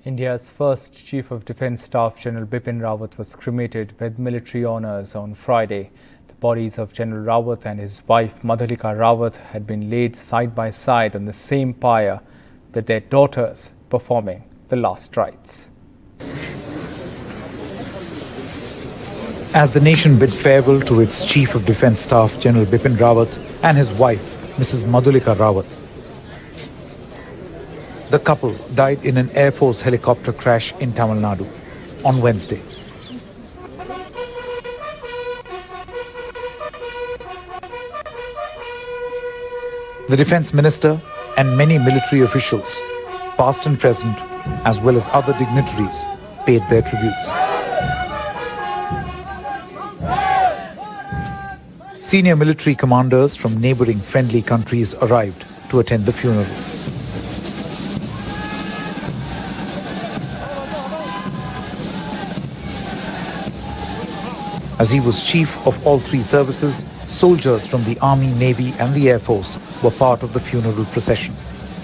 India's first Chief of Defence Staff, General Bipin Rawat, was cremated with military honours on Friday. The bodies of General Rawat and his wife, Madhulika Rawat, had been laid side by side on the same pyre, with their daughters performing the last rites. As the nation bid farewell to its Chief of Defence Staff, General Bipin Rawat, and his wife, Mrs. Madhulika Rawat, the couple died in an Air Force helicopter crash in Tamil Nadu on Wednesday. The Defence Minister and many military officials, past and present, as well as other dignitaries, paid their tributes. Senior military commanders from neighbouring friendly countries arrived to attend the funeral. As he was chief of all three services, soldiers from the Army, Navy and the Air Force were part of the funeral procession.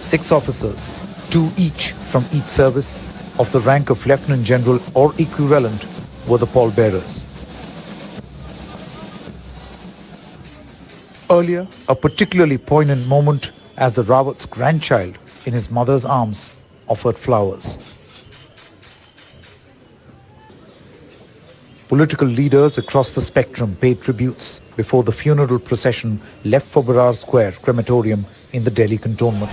6 officers, 2 each from each service, of the rank of Lieutenant General or equivalent, were the pallbearers. Earlier, a particularly poignant moment as the Rawat's grandchild, in his mother's arms, offered flowers. Political leaders across the spectrum paid tributes before the funeral procession left for Barar Square crematorium in the Delhi cantonment.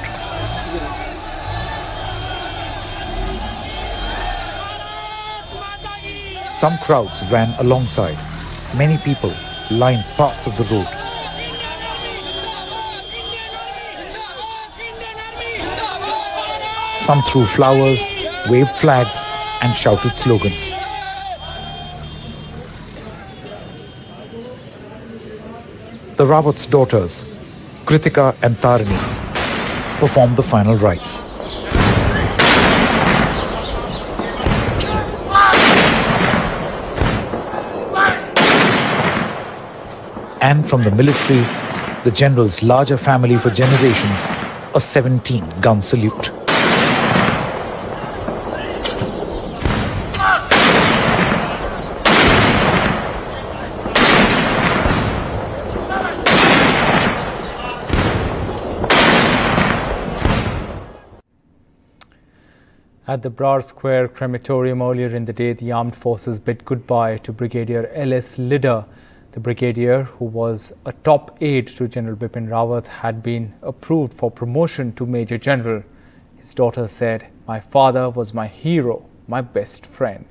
Some crowds ran alongside. Many people lined parts of the road. Some threw flowers, waved flags and shouted slogans. The Rawat's daughters, Kritika and Tarini, performed the final rites. And from the military, the general's larger family for generations, a 17-gun salute. At the Barar Square crematorium earlier in the day, the armed forces bid goodbye to Brigadier L.S. Lidder. The brigadier, who was a top aide to General Bipin Rawat, had been approved for promotion to Major General. His daughter said, "My father was my hero, my best friend."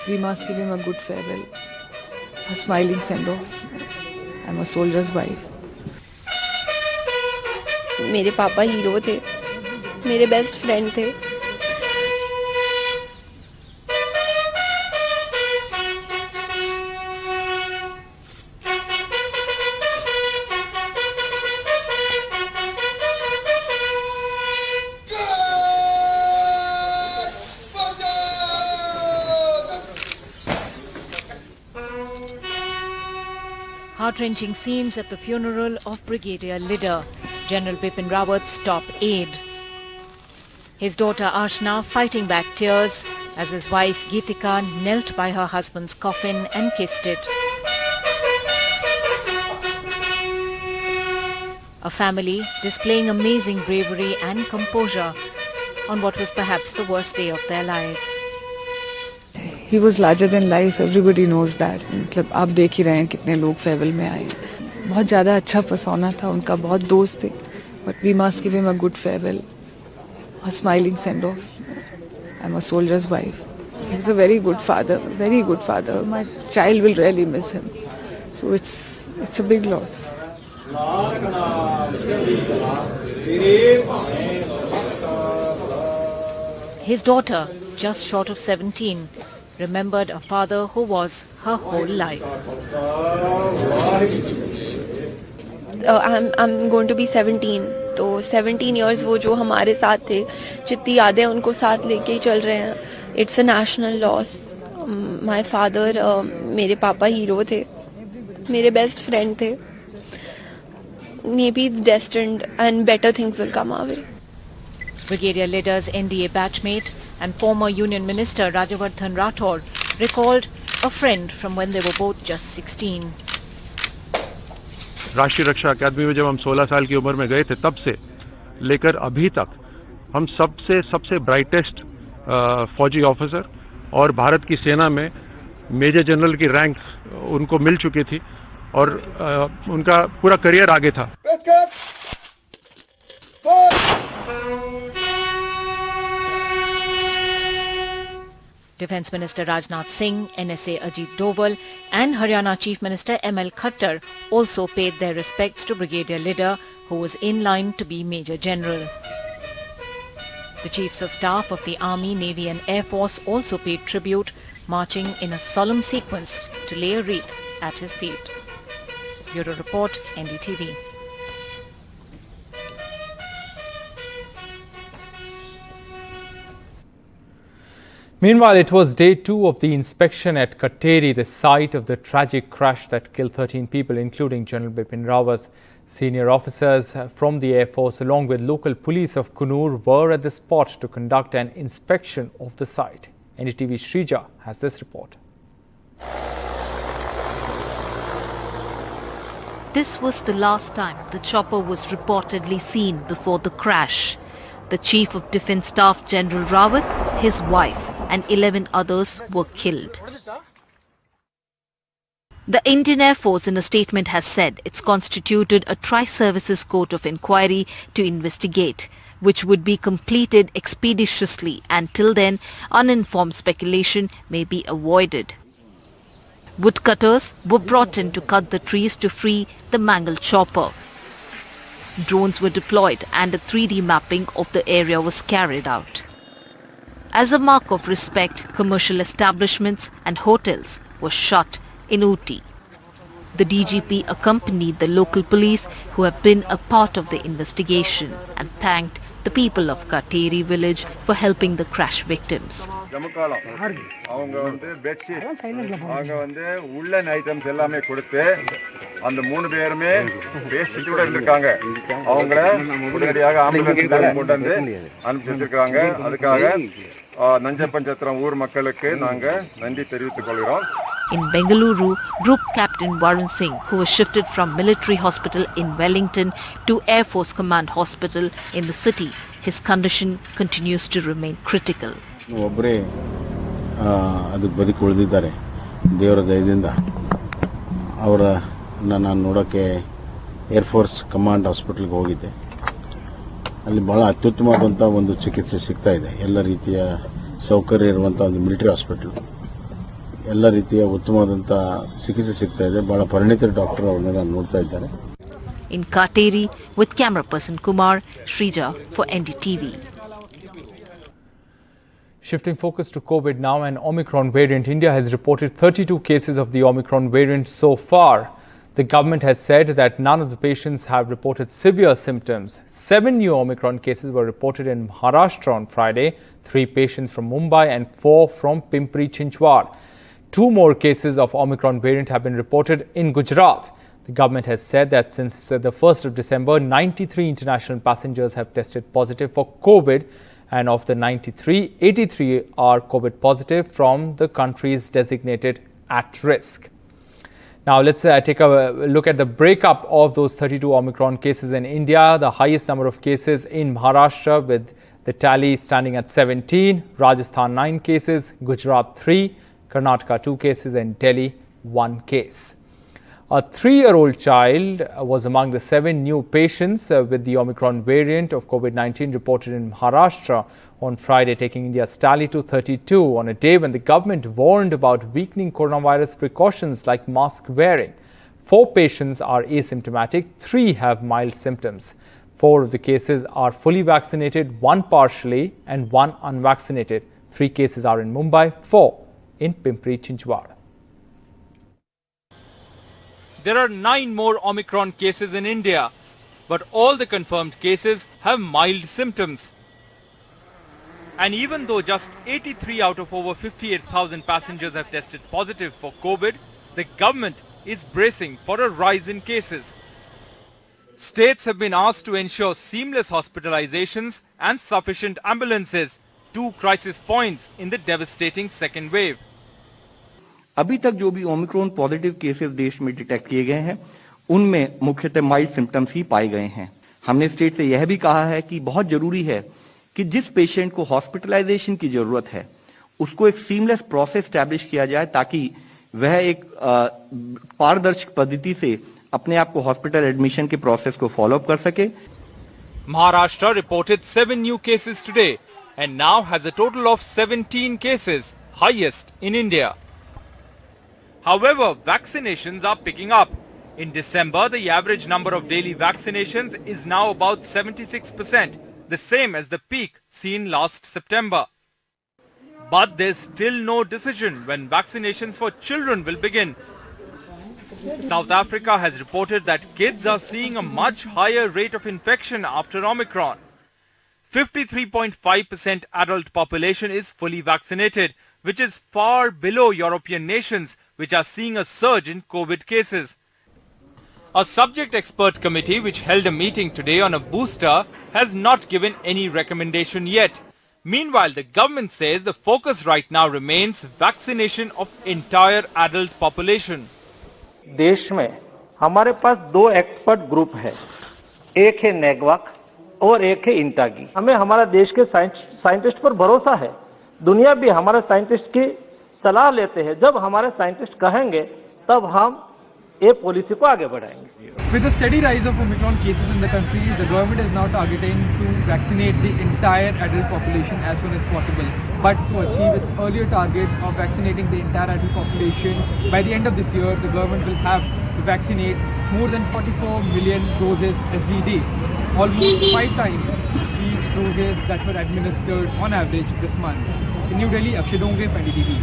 We must give him a good farewell. A smiling send-off. I'm a soldier's wife. मेरे पापा hero थे, मेरे best friend थे. Heart-wrenching scenes at the funeral of Brigadier Lidder, General Bipin Rawat's top aide. His daughter Ashna fighting back tears as his wife Geetika knelt by her husband's coffin and kissed it. A family displaying amazing bravery and composure on what was perhaps the worst day of their lives. He was larger than life, everybody knows that. मतलब आप देख ही रहे हैं कितने लोग farewell में आए. बहुत ज़्यादा अच्छा persona था उनका, बहुत दोस्त थे. But we must give him a good farewell, a smiling send-off. I'm a soldier's wife. He was a very good father, very good father. My child will really miss him. So it's a big loss. His daughter, just short of 17, remembered a father who was her whole life. I'm going to be 17. तो 17 years वो जो हमारे साथ थे, जितनी यादें उनको साथ लेके ही चल रहे हैं. It's a national loss. My father, मेरे पापा हीरो थे, मेरे बेस्ट फ्रेंड थे. Maybe it's destined and better things will come our way. Brigadier Leader's NDA batchmate and former Union Minister Rajavardhan Rathore recalled a friend from when they were both just 16. राष्ट्रीय रक्षा अकादमी में जब हम 16 साल की उम्र में गए थे तब से लेकर अभी तक हम सबसे ब्राइटेस्ट फौजी ऑफिसर और भारत की सेना में मेजर जनरल की रैंक उनको मिल चुकी थी और उनका पूरा करियर आगे था. Defence Minister Rajnath Singh, NSA Ajit Doval and Haryana Chief Minister ML Khattar also paid their respects to Brigadier Leader, who was in line to be Major General. The Chiefs of Staff of the Army, Navy and Air Force also paid tribute, marching in a solemn sequence to lay a wreath at his feet. Bureau Report, NDTV. Meanwhile, it was day 2 of the inspection at Katteri, the site of the tragic crash that killed 13 people, including General Bipin Rawat. Senior officers from the Air Force, along with local police of Kunur, were at the spot to conduct an inspection of the site. NDTV Shrija has this report. This was the last time the chopper was reportedly seen before the crash. The Chief of Defence Staff, General Rawat, his wife and 11 others were killed. The Indian Air Force in a statement has said it's constituted a tri-services court of inquiry to investigate, which would be completed expeditiously, and till then uninformed speculation may be avoided. Woodcutters were brought in to cut the trees to free the mangled chopper. Drones were deployed and a 3D mapping of the area was carried out. As a mark of respect, commercial establishments and hotels were shut in Ooty. The DGP accompanied the local police who have been a part of the investigation and thanked the people of Katteri village for helping the crash victims. அந்த மூணு பேருமே பேசிட்டு கூட இருந்திருக்காங்க. அவங்கள உடனடியாக ஆம்புலன்ஸ்ல கொண்டு வந்து அனுப்பி வச்சிருக்காங்க. அதுக்காக நஞ்சப்பஞ்சத்திரம் ஊர் மக்களுக்கு நாங்க நன்றி தெரிவித்துக் கொள்கிறோம். In Bengaluru, Group Captain Varun Singh, who was shifted from military hospital in Wellington to Air Force Command Hospital in the city, his condition continues to remain critical. ಒಬ್ಬರೇ ಅದಕ್ಕೆ ಬದುಕುಳಿದಿದ್ದಾರೆ ದೇವರ ದಯದಿಂದ. ಅವರ ನಾನು ನೋಡೋಕ್ಕೆ ಏರ್ಫೋರ್ಸ್ ಕಮಾಂಡ್ ಹಾಸ್ಪಿಟಲ್ಗೆ ಹೋಗಿದ್ದೆ. ಅಲ್ಲಿ ಭಾಳ ಅತ್ಯುತ್ತಮವಾದಂಥ ಒಂದು ಚಿಕಿತ್ಸೆ ಸಿಗ್ತಾ ಇದೆ. ಎಲ್ಲ ರೀತಿಯ ಸೌಕರ್ಯ ಇರುವಂಥ ಒಂದು ಮಿಲಿಟರಿ ಹಾಸ್ಪಿಟಲ್, ಎಲ್ಲ ರೀತಿಯ ಉತ್ತಮವಾದಂಥ ಚಿಕಿತ್ಸೆ ಸಿಗ್ತಾ ಇದೆ. ಭಾಳ ಪರಿಣಿತ ಡಾಕ್ಟರ್ ಅವರನ್ನೆಲ್ಲ ನೋಡ್ತಾ ಇದ್ದಾರೆ. In Katteri, with camera person Kumar, Shrija for NDTV. Shifting focus to COVID now, an Omicron variant. India has reported 32 cases of the Omicron variant so far. The government has said that none of the patients have reported severe symptoms. 7 new Omicron cases were reported in Maharashtra on Friday, 3 patients from Mumbai and 4 from Pimpri Chinchwad. 2 more cases of Omicron variant have been reported in Gujarat. The government has said that since the 1st of December, 93 international passengers have tested positive for COVID, and of the 93, 83 are COVID positive from the countries designated at risk. Now let's take a look at the breakup of those 32 Omicron cases in India. The highest number of cases in Maharashtra, with the tally standing at 17, Rajasthan 9 cases, Gujarat 3, Karnataka 2 cases and Delhi 1 case. A 3-year-old child was among the 7 new patients with the Omicron variant of COVID-19 reported in Maharashtra on Friday, taking India's tally to 32 on a day when the government warned about weakening coronavirus precautions like mask wearing. 4 patients are asymptomatic, 3 have mild symptoms. 4 of the cases are fully vaccinated, 1 partially and 1 unvaccinated. 3 cases are in Mumbai, 4 in Pimpri Chinchwad. There are 9 more Omicron cases in India, but all the confirmed cases have mild symptoms. And even though just 83 out of over 58,000 passengers have tested positive for COVID, the government is bracing for a rise in cases. States have been asked to ensure seamless hospitalizations and sufficient ambulances, two crisis points in the devastating second wave. अभी तक जो भी Omicron positive cases देश में detect किए गए हैं उनमें मुख्यतः माइल्ड सिम्टम्स ही पाए गए हैं। हमने स्टेट से यह भी कहा है कि बहुत जरूरी है कि जिस पेशेंट को हॉस्पिटलाइजेशन की जरूरत है उसको एक सीमलेस प्रोसेस एस्टैब्लिश किया जाए ताकि वह एक पारदर्शी पद्धति से अपने आप को हॉस्पिटल एडमिशन के प्रोसेस को फॉलो अप कर सके। Maharashtra reported 7 new cases today and now has a total of 17 cases, highest in India. However, vaccinations are picking up. In December, the average number of daily vaccinations is now about 76%, the same as the peak seen last September. But there's still no decision when vaccinations for children will begin. South Africa has reported that kids are seeing a much higher rate of infection after Omicron. 53.5% adult population is fully vaccinated, which is far below European nations, which are seeing a surge in COVID cases. A subject expert committee which held a meeting today on a booster has not given any recommendation yet. Meanwhile, the government says the focus right now remains vaccination of entire adult population. देश में हमारे पास दो expert group है, एक है नेगवाक और एक है इंटागी। हमें हमारा देश के साइंटिस्ट पर भरोसा है, दुनिया भी हमारे साइंटिस्ट की सलाह लेते हैं। जब हमारे साइंटिस्ट कहेंगे तब हम ये पॉलिसी को आगे बढ़ाएंगे। With the steady rise of Omicron cases in the country, the government is now targeting to vaccinate the entire adult population as soon as possible. But to achieve its earlier target of vaccinating the entire adult population, by the end of this year, the government will have to vaccinate more than 44 million doses every day, almost 5 times these doses that were administered on average this month. In New Delhi, Akshay Dongre, NDTV.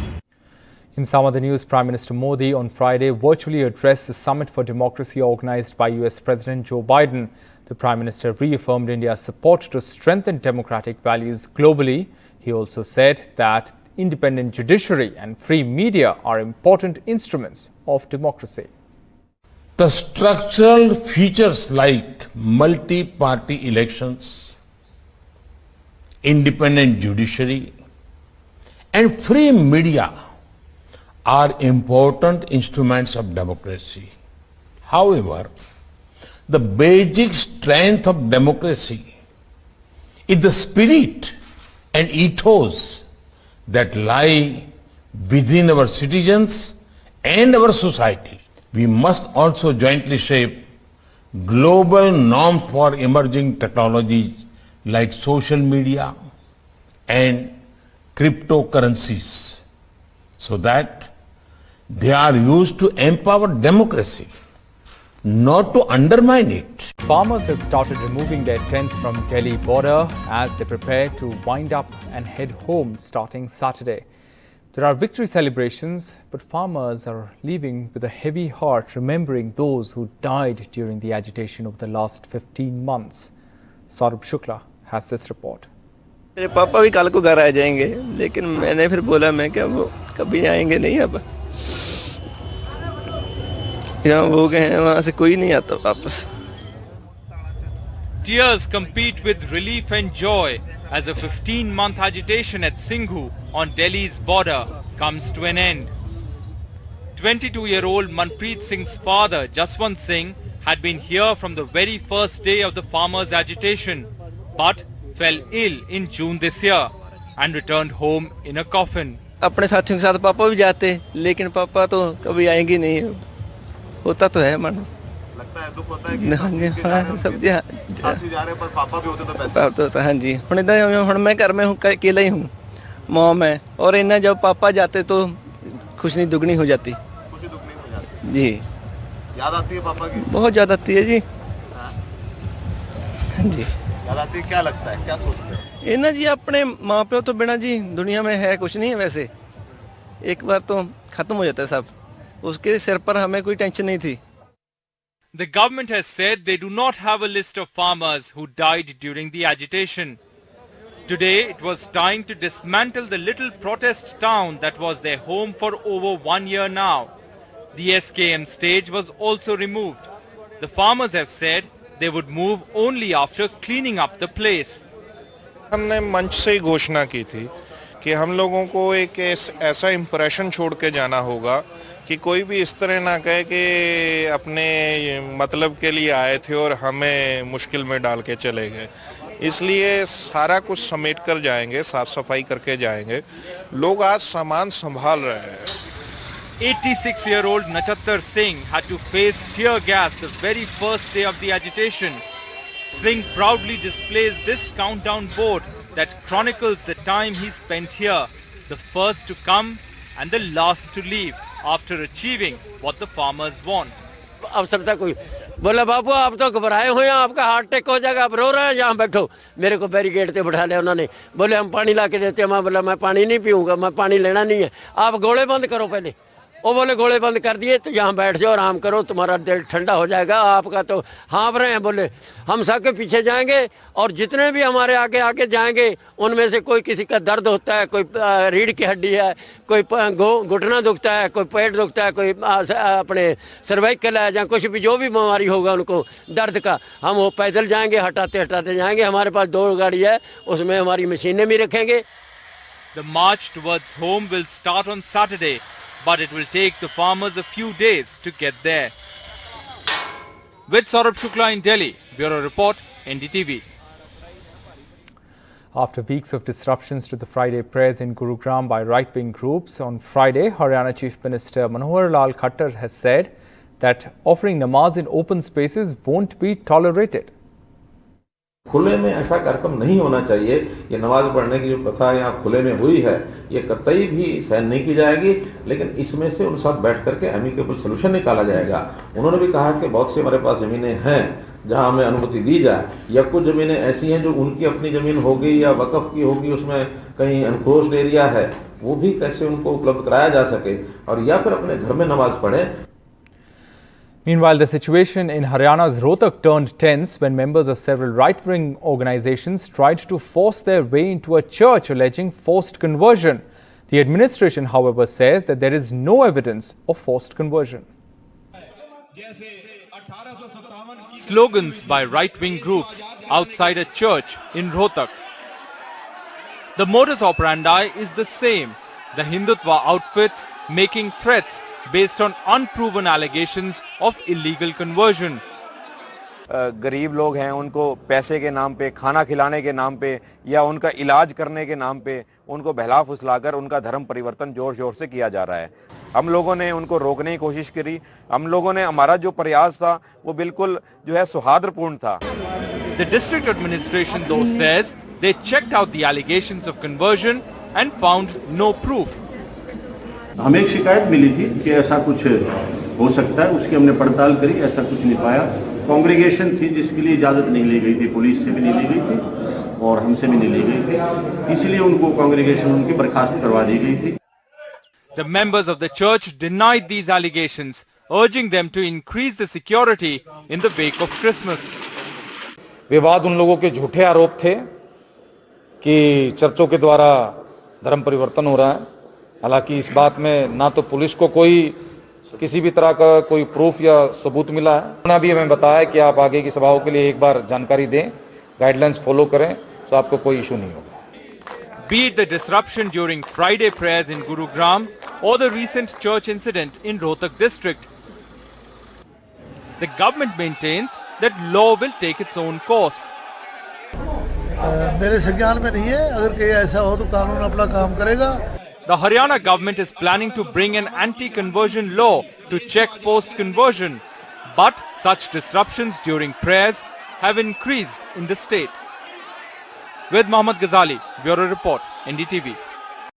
In some other news, Prime Minister Modi on Friday virtually addressed the Summit for Democracy organized by US President Joe Biden. The Prime Minister reaffirmed India's support to strengthen democratic values globally. He also said that independent judiciary and free media are important instruments of democracy. The structural features like multi-party elections, independent judiciary, and free media are important instruments of democracy. However, the basic strength of democracy is the spirit and ethos that lie within our citizens and our society. We must also jointly shape global norms for emerging technologies like social media and cryptocurrencies so that they are used to empower democracy, not to undermine it. Farmers have started removing their tents from Delhi border as they prepare to wind up and head home starting Saturday. There are victory celebrations, but farmers are leaving with a heavy heart, remembering those who died during the agitation of the last 15 months. Saurabh Shukla has this report. मेरे पापा भी कल को घर आ जाएंगे, लेकिन मैंने फिर बोला मैं क्या वो कभी आएंगे नहीं अब। यहाँ वो गए हैं, वहाँ से कोई नहीं आता वापस। Tears compete with relief and joy as a 15-month agitation at Singhu on Delhi's border comes to an end. 22-year-old Manpreet Singh's father, Jaswant Singh, had been here from the very first day of the farmers' agitation, but fell ill in June this year and returned home in a coffin. अपने साथियों के साथ पापा भी जाते, लेकिन पापा तो कभी आएंगे नहीं। होता तो है मन, लगता है दुख होता है कि सब साथी जा रहे हैं पर पापा भी होते तो बेहतर होता। हाँ जी, हुण मैं घर में हूँ, अकेला ही हूँ, मॉम है, और इन्हें जब पापा जाते तो खुशी दुगनी हो जाती। खुशी दुगनी हो जाती जी। याद आती है पापा की? बहुत ज्यादा आती है जी। जी याद आती है। क्या लगता है, क्या सोचते हैं? इन्हें जी अपने माँ प्यो तो बिना जी दुनिया में है कुछ नहीं है। वैसे एक बार तो खत्म हो जाता है सब, उसके सिर पर हमें कोई टेंशन नहीं थी। The government has said they do not have a list of farmers who died during the agitation. Today, it was time to dismantle the little protest town that was their home for over 1 year now. The SKM stage was also removed. The farmers have said they would move only after cleaning up the place. हमने मंच से ही घोषणा की थी कि हम लोगों को एक ऐसा इंप्रेशन छोड़ के जाना होगा कि कोई भी इस तरह ना कहे कि अपने मतलब के लिए आए थे और हमें मुश्किल में डाल के चले गए। इसलिए सारा कुछ समेट कर जाएंगे, साफ सफाई करके जाएंगे। लोग आज सामान संभाल रहे हैं। 86-year-old Nachattar Singh had to face tear gas the very first day of the agitation. Singh proudly displays this countdown board that chronicles the time he spent here, the first to come and the last to leave after achieving what the farmers want. अवसर था कोई बोला बाबू आप तो घबराए हुए हैं, आपका हार्ट अटैक हो जाएगा, आप रो रहे हैं, यहाँ बैठो। मेरे को बैरिकेड पे बैठा लिया उन्होंने, बोले हम पानी ला के देते हैं। मैं बोला मैं पानी नहीं पीऊंगा, मैं पानी लेना नहीं है, आप गोले बंद करो पहले। वो बोले गोले बंद कर दिए तो यहाँ बैठ जाओ आराम करो, तुम्हारा दिल ठंडा हो जाएगा। आपका तो हाँफ रहे हैं, बोले हम सबके पीछे जाएंगे और जितने भी हमारे आगे आगे जाएंगे उनमें से कोई किसी का दर्द होता है, कोई रीढ़ की हड्डी है, कोई घुटना दुखता है, कोई पेट दुखता है, कोई अपने सर्वाइकल है, या कुछ भी जो भी बीमारी होगा उनको दर्द का, हम वो पैदल जाएंगे, हटाते हटाते जाएंगे। हमारे पास 2 गाड़ी है, उसमें हमारी मशीनें भी रखेंगे। The march towards home will start on Saturday, but it will take the farmers a few days to get there. With Saurabh Shukla in Delhi, Bureau Report, NDTV. After weeks of disruptions to the Friday prayers in Gurugram by right-wing groups, on Friday, Haryana Chief Minister Manohar Lal Khattar has said that offering namaz in open spaces won't be tolerated. खुले में ऐसा कार्यक्रम नहीं होना चाहिए। ये नमाज पढ़ने की जो प्रथा यहाँ खुले में हुई है, ये कतई भी सहन नहीं की जाएगी, लेकिन इसमें से उन साथ बैठ करके एमिकेबल सोल्यूशन निकाला जाएगा। उन्होंने भी कहा कि बहुत सी हमारे पास ज़मीनें हैं जहाँ हमें अनुमति दी जाए, या कुछ ज़मीनें ऐसी हैं जो उनकी अपनी ज़मीन होगी या वक़फ़ की होगी, उसमें कहीं एनक्रोच्ड एरिया है, वो भी कैसे उनको उपलब्ध कराया जा सके, और या फिर अपने घर में नमाज पढ़ें। Meanwhile, the situation in Haryana's Rohtak turned tense when members of several right-wing organizations tried to force their way into a church alleging forced conversion. The administration, however, says that there is no evidence of forced conversion. Slogans by right-wing groups outside a church in Rohtak. The modus operandi is the same. The Hindutva outfits making threats based on unproven allegations of illegal conversion. गरीब लोग हैं, उनको पैसे के नाम पे, खाना खिलाने के नाम पे या उनका इलाज करने के नाम पे उनको बहला फुसलाकर उनका धर्म परिवर्तन जोर जोर से किया जा रहा है। हम लोगों ने उनको रोकने की कोशिश करी। हम लोगों ने, हमारा जो प्रयास था वो बिल्कुल जो है सौहार्दपूर्ण था। The district administration though says they checked out the allegations of conversion and found no proof. हमें एक शिकायत मिली थी कि ऐसा कुछ हो सकता है, उसकी हमने पड़ताल करी, ऐसा कुछ नहीं पाया। कांग्रेगेशन थी जिसके लिए इजाज़त नहीं ली गई थी, पुलिस से भी नहीं ली गई थी और हमसे भी नहीं ली गई थी, इसलिए उनको कांग्रेगेशन उनकी बर्खास्त करवा दी गई थी। The members of the church denied these allegations, urging them to increase the security in the wake of Christmas. विवाद उन लोगों के झूठे आरोप थे कि चर्चों के द्वारा धर्म परिवर्तन हो रहा है। हालांकि इस बात में ना तो पुलिस को कोई किसी भी तरह का कोई प्रूफ या सबूत मिला है। उन्होंने भी हमें बताया कि आप आगे की सभाओं के लिए एक बार जानकारी दें, गाइडलाइंस फॉलो करें, तो आपको कोई इशू नहीं होगा। Be it the disruption during Friday prayers in Gurugram or the recent church incident in Rohtak district, the government maintains that law will take its own course. मेरे संज्ञान में नहीं है, अगर कहीं ऐसा हो तो कानून अपना काम करेगा। The Haryana government is planning to bring an anti-conversion law to check forced conversion, but such disruptions during prayers have increased in the state. With Mohammad Ghazali, Bureau Report, NDTV.